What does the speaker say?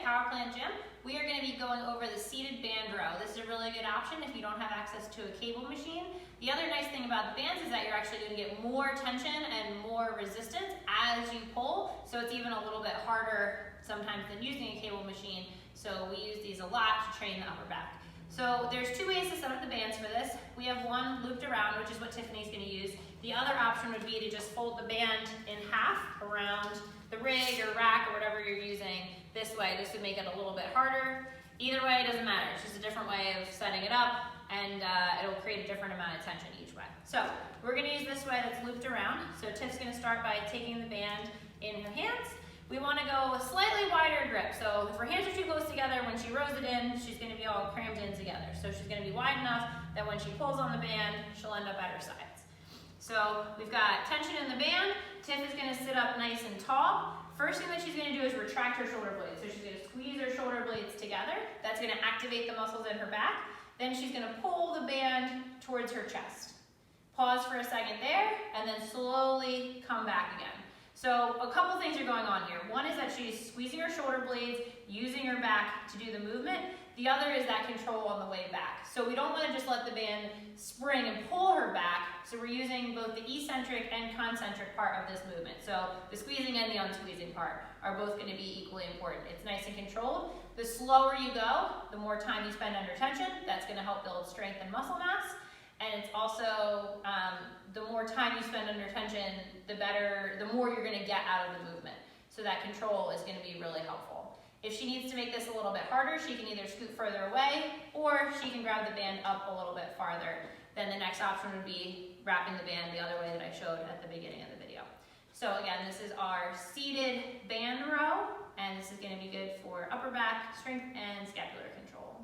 at Power Plant Gym, we are going to be going over the seated band row. This is a really good option if you don't have access to a cable machine. The other nice thing about the bands is that you're actually going to get more tension and more resistance as you pull, so it's even a little bit harder sometimes than using a cable machine. So we use these a lot to train the upper back. So there's two ways to set up the bands for this. We have one looped around, which is what Tiffany's going to use. The other option would be to just fold the band in half around the rig or rack or whatever you're using this way. This would make it a little bit harder. Either way, it doesn't matter. It's just a different way of setting it up, and it'll create a different amount of tension each way. So we're going to use this way that's looped around. So Tiff's going to start by taking the band in her hands. We want to go a slightly wider grip. So if her hands are too close together, when she rows it in, she's going to be all crammed in together. So she's going to be wide enough that when she pulls on the band, she'll end up at her sides. So we've got tension in the band. Tiff is going to sit up nice and tall. First thing that she's going to do is retract her shoulder blades. So she's going to squeeze her shoulder blades together. That's going to activate the muscles in her back. Then she's going to pull the band towards her chest. Pause for a second there, and then slowly come back again. So a couple things are going on here. One is that she's squeezing her shoulder blades, using her back to do the movement. The other is that control on the way back. So we don't want to just let the band spring and pull her back. So we're using both the eccentric and concentric part of this movement. So the squeezing and the unsqueezing part are both going to be equally important. It's nice and controlled. The slower you go, the more time you spend under tension. That's going to help build strength and muscle mass. And it's also, the more time you spend under tension, the more you're going to get out of the movement. So that control is going to be really helpful. If she needs to make this a little bit harder, she can either scoot further away, or she can grab the band up a little bit farther. Then the next option would be wrapping the band the other way that I showed at the beginning of the video. So again, this is our seated band row, and this is going to be good for upper back strength and scapular control.